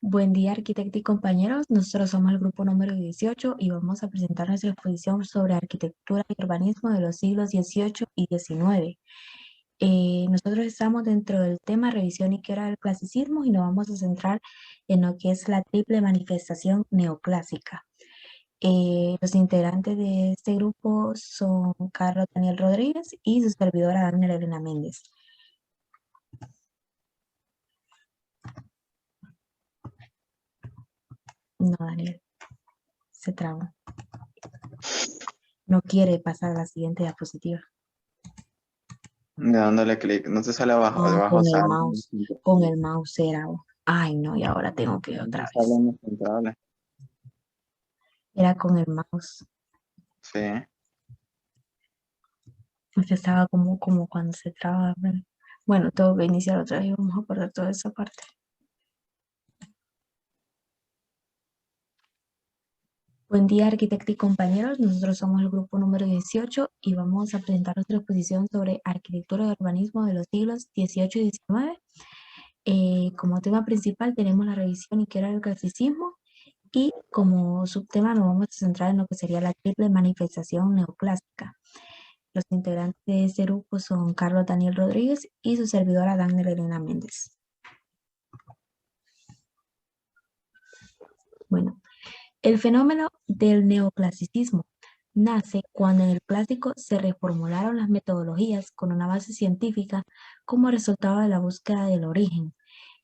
Buen día, arquitecto y compañeros. Nosotros somos el grupo número 18 y vamos a presentar nuestra exposición sobre arquitectura y urbanismo de los siglos XVIII y XIX. Nosotros estamos dentro del tema revisión y quiebra del clasicismo y nos vamos a centrar en lo que es la triple manifestación neoclásica. Los integrantes de este grupo son Carlos Daniel Rodríguez y su servidora Daniela Elena Méndez. No, Daniel, se traba. No quiere pasar a la siguiente diapositiva. Dándole clic, no te sale abajo, Ah, debajo sale. con el mouse era. Ay, no, y ahora tengo que ir No otra sale vez. en los centrales. Era con el mouse. Sí. Este estaba como cuando se traba. Bueno, tengo que iniciar otra vez y vamos a perder toda esa parte. Buen día, arquitecto y compañeros. Nosotros somos el grupo número 18 y vamos a presentar nuestra exposición sobre arquitectura y urbanismo de los siglos XVIII y XIX. Como tema principal tenemos la revisión y quiebra del clasicismo. Y como subtema nos vamos a centrar en lo que sería la triple manifestación neoclásica. Los integrantes de este grupo son Carlos Daniel Rodríguez y su servidora Daniela Elena Méndez. Bueno, el fenómeno del neoclasicismo nace cuando en el clásico se reformularon las metodologías con una base científica como resultado de la búsqueda del origen.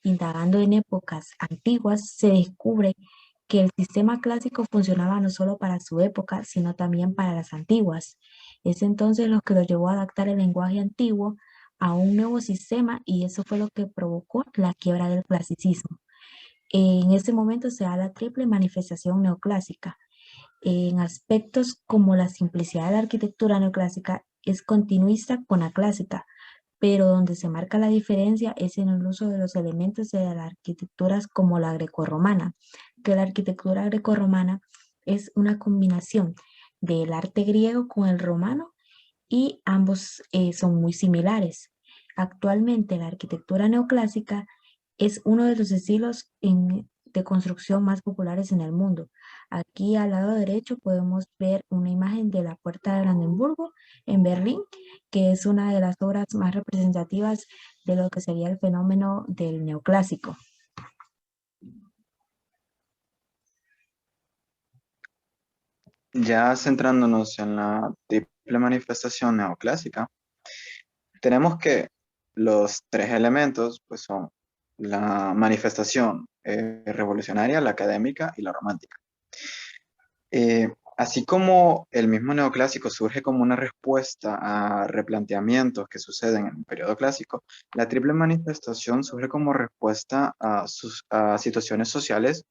Indagando en épocas antiguas, se descubre que el sistema clásico funcionaba no solo para su época, sino también para las antiguas. Es entonces lo que lo llevó a adaptar el lenguaje antiguo a un nuevo sistema y eso fue lo que provocó la quiebra del clasicismo. En ese momento se da la triple manifestación neoclásica. En aspectos como la simplicidad de la arquitectura neoclásica es continuista con la clásica, pero donde se marca la diferencia es en el uso de los elementos de las arquitecturas como la grecorromana, que la arquitectura grecorromana es una combinación del arte griego con el romano y ambos son muy similares. Actualmente la arquitectura neoclásica es uno de los estilos de construcción más populares en el mundo. Aquí al lado derecho podemos ver una imagen de la Puerta de Brandenburgo en Berlín, que es una de las obras más representativas de lo que sería el fenómeno del neoclásico. Ya centrándonos en la triple manifestación neoclásica, tenemos que los tres elementos pues son la manifestación revolucionaria, la académica y la romántica. Así como el mismo neoclásico surge como una respuesta a replanteamientos que suceden en el periodo clásico, la triple manifestación surge como respuesta a situaciones sociales,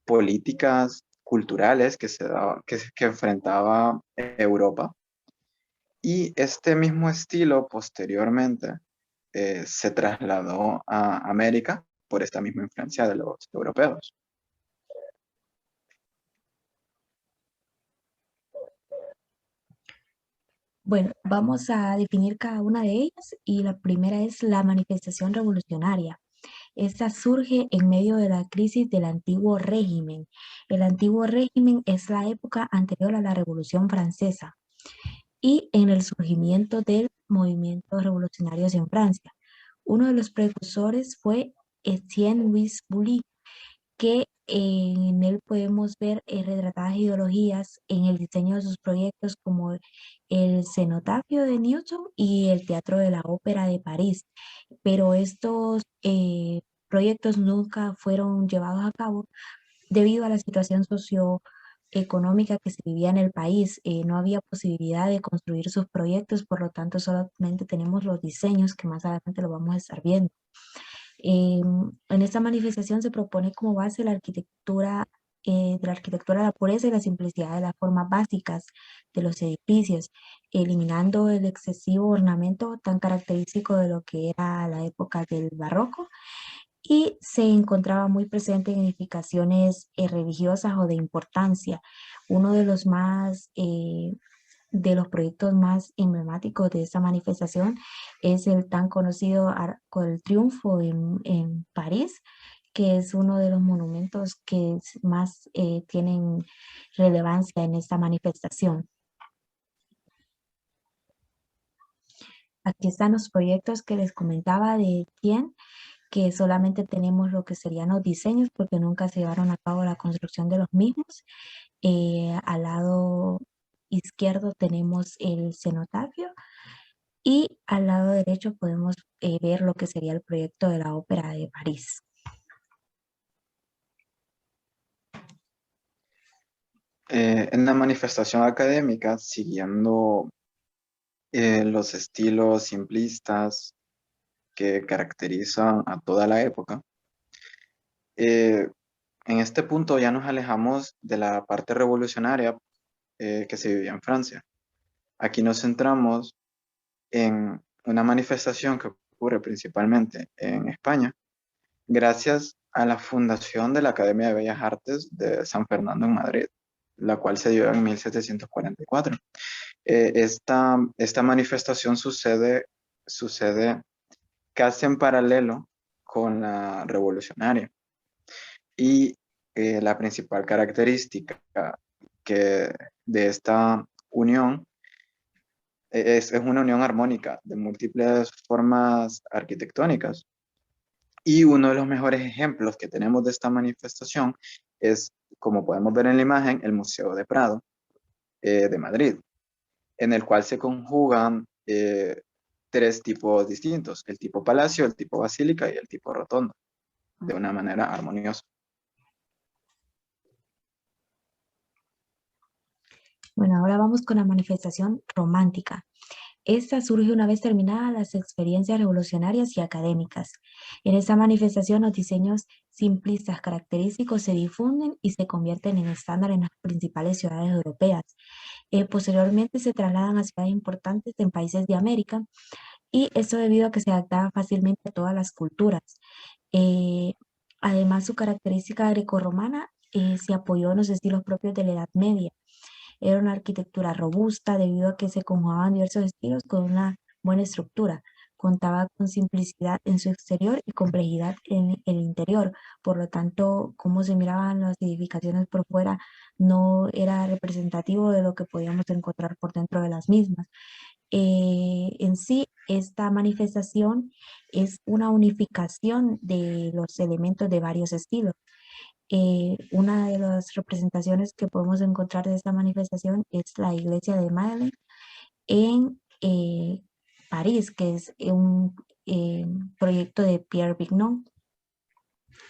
políticas, culturales que enfrentaba Europa. Y este mismo estilo posteriormente se trasladó a América por esta misma influencia de los europeos. Bueno, vamos a definir cada una de ellas y la primera es la manifestación revolucionaria. Esta surge en medio de la crisis del antiguo régimen. El antiguo régimen es la época anterior a la Revolución Francesa y en el surgimiento del movimiento revolucionario en Francia. Uno de los precursores fue Etienne Louis Bouly, que en él podemos ver retratadas ideologías en el diseño de sus proyectos como el cenotafio de Newton y el Teatro de la Ópera de París. Pero estos proyectos nunca fueron llevados a cabo debido a la situación socioeconómica que se vivía en el país. No había posibilidad de construir sus proyectos, por lo tanto solamente tenemos los diseños que más adelante lo vamos a estar viendo. En esta manifestación se propone como base la arquitectura de la pureza y la simplicidad de las formas básicas de los edificios, eliminando el excesivo ornamento tan característico de lo que era la época del barroco y se encontraba muy presente en edificaciones religiosas o de importancia. Uno de los proyectos más emblemáticos de esta manifestación es el tan conocido Arco del Triunfo en París, que es uno de los monumentos que más tienen relevancia en esta manifestación. Aquí están los proyectos que les comentaba de Tien, que solamente tenemos lo que serían los diseños porque nunca se llevaron a cabo la construcción de los mismos. Al lado izquierdo tenemos el cenotafio y al lado derecho podemos ver lo que sería el proyecto de la Ópera de París. En la manifestación académica, siguiendo los estilos simplistas que caracterizan a toda la época, en este punto ya nos alejamos de la parte revolucionaria que se vivía en Francia. Aquí nos centramos en una manifestación que ocurre principalmente en España, gracias a la fundación de la Academia de Bellas Artes de San Fernando en Madrid, la cual se dio en 1744. Esta manifestación sucede casi en paralelo con la revolucionaria. Y la principal característica de esta unión es una unión armónica de múltiples formas arquitectónicas. Y uno de los mejores ejemplos que tenemos de esta manifestación es, como podemos ver en la imagen, el Museo de Prado de Madrid, en el cual se conjugan tres tipos distintos: el tipo palacio, el tipo basílica y el tipo rotonda, de una manera armoniosa. Bueno, ahora vamos con la manifestación romántica. Esta surge una vez terminadas las experiencias revolucionarias y académicas. En esta manifestación los diseños simplistas característicos se difunden y se convierten en estándar en las principales ciudades europeas. Posteriormente se trasladan a ciudades importantes en países de América y esto debido a que se adaptaba fácilmente a todas las culturas. Eh, Además, su característica grecorromana se apoyó en los estilos propios de la Edad Media. Era una arquitectura robusta debido a que se conjugaban diversos estilos con una buena estructura. Contaba con simplicidad en su exterior y complejidad en el interior. Por lo tanto, cómo se miraban las edificaciones por fuera no era representativo de lo que podíamos encontrar por dentro de las mismas. En sí, esta manifestación es una unificación de los elementos de varios estilos. Una de las representaciones que podemos encontrar de esta manifestación es la iglesia de Madeleine en París, que es un proyecto de Pierre Vignon.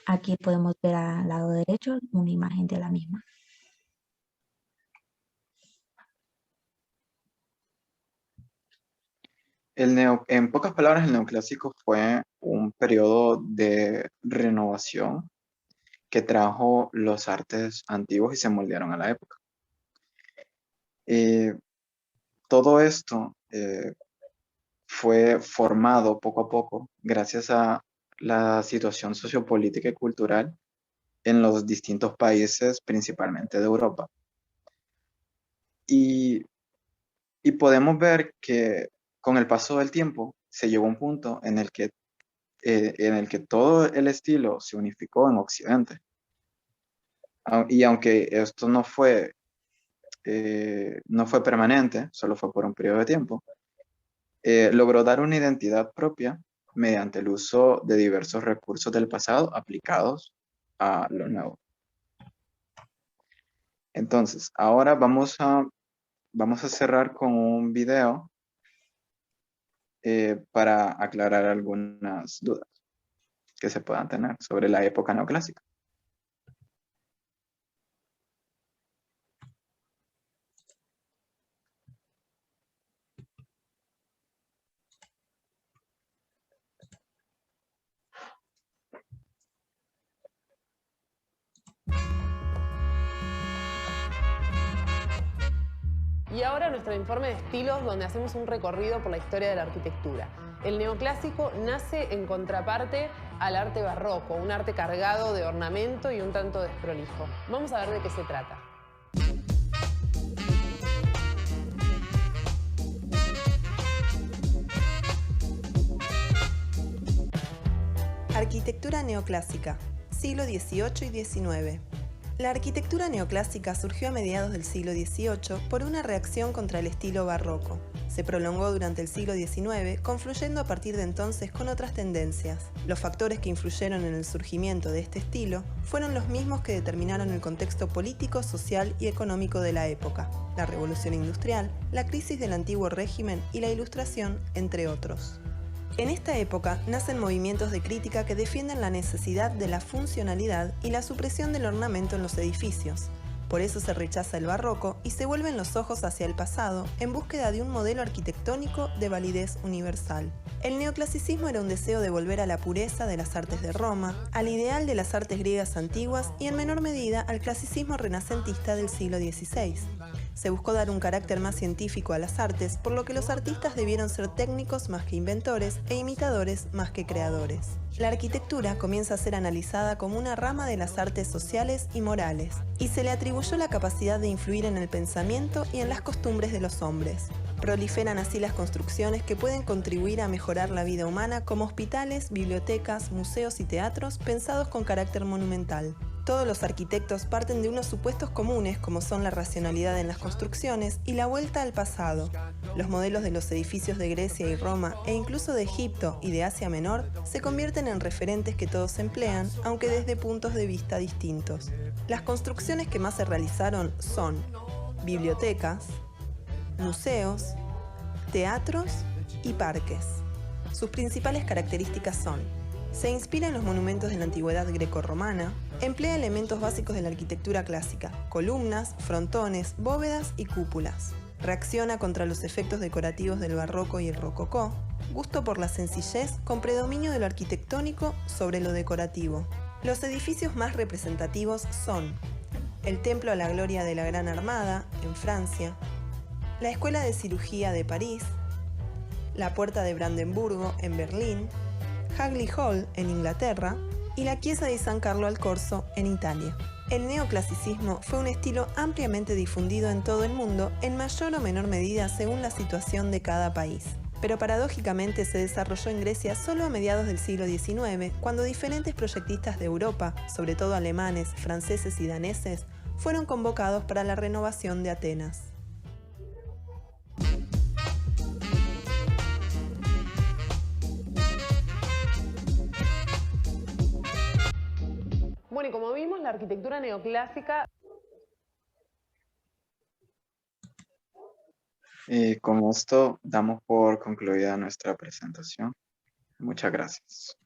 Aquí podemos ver al lado derecho una imagen de la misma. En pocas palabras, el neoclásico fue un periodo de renovación que trajo los artes antiguos y se moldearon a la época. Todo esto fue formado poco a poco gracias a la situación sociopolítica y cultural en los distintos países, principalmente de Europa. Y podemos ver que con el paso del tiempo se llegó a un punto en el que todo el estilo se unificó en Occidente. Y aunque esto no fue permanente, solo fue por un periodo de tiempo, logró dar una identidad propia mediante el uso de diversos recursos del pasado aplicados a lo nuevo. Entonces, ahora vamos a cerrar con un video para aclarar algunas dudas que se puedan tener sobre la época neoclásica. Y ahora nuestro informe de estilos, donde hacemos un recorrido por la historia de la arquitectura. El neoclásico nace en contraparte al arte barroco, un arte cargado de ornamento y un tanto desprolijo. Vamos a ver de qué se trata. Arquitectura neoclásica. siglo XVIII y XIX. La arquitectura neoclásica surgió a mediados del siglo XVIII por una reacción contra el estilo barroco. Se prolongó durante el siglo XIX, confluyendo a partir de entonces con otras tendencias. Los factores que influyeron en el surgimiento de este estilo fueron los mismos que determinaron el contexto político, social y económico de la época: la Revolución Industrial, la crisis del antiguo régimen y la Ilustración, entre otros. En esta época nacen movimientos de crítica que defienden la necesidad de la funcionalidad y la supresión del ornamento en los edificios. Por eso se rechaza el barroco y se vuelven los ojos hacia el pasado en búsqueda de un modelo arquitectónico de validez universal. El neoclasicismo era un deseo de volver a la pureza de las artes de Roma, al ideal de las artes griegas antiguas y en menor medida al clasicismo renacentista del siglo XVI. Se buscó dar un carácter más científico a las artes, por lo que los artistas debieron ser técnicos más que inventores e imitadores más que creadores. La arquitectura comienza a ser analizada como una rama de las artes sociales y morales, y se le atribuyó la capacidad de influir en el pensamiento y en las costumbres de los hombres. Proliferan así las construcciones que pueden contribuir a mejorar la vida humana, como hospitales, bibliotecas, museos y teatros pensados con carácter monumental. Todos los arquitectos parten de unos supuestos comunes, como son la racionalidad en las construcciones y la vuelta al pasado. Los modelos de los edificios de Grecia y Roma, e incluso de Egipto y de Asia Menor, se convierten en referentes que todos emplean, aunque desde puntos de vista distintos. Las construcciones que más se realizaron son bibliotecas, museos, teatros y parques. Sus principales características son: se inspira en los monumentos de la antigüedad grecorromana, emplea elementos básicos de la arquitectura clásica: columnas, frontones, bóvedas y cúpulas. Reacciona contra los efectos decorativos del barroco y el rococó, gusto por la sencillez con predominio de lo arquitectónico sobre lo decorativo. Los edificios más representativos son el Templo a la Gloria de la Gran Armada, en Francia, la Escuela de Cirugía de París, la Puerta de Brandenburgo, en Berlín, Hagley Hall, en Inglaterra, y la Chiesa di San Carlo al Corso, en Italia. El neoclasicismo fue un estilo ampliamente difundido en todo el mundo, en mayor o menor medida según la situación de cada país. Pero paradójicamente se desarrolló en Grecia solo a mediados del siglo XIX, cuando diferentes proyectistas de Europa, sobre todo alemanes, franceses y daneses, fueron convocados para la renovación de Atenas. Bueno, y como vimos, la arquitectura neoclásica... Y con esto damos por concluida nuestra presentación. Muchas gracias.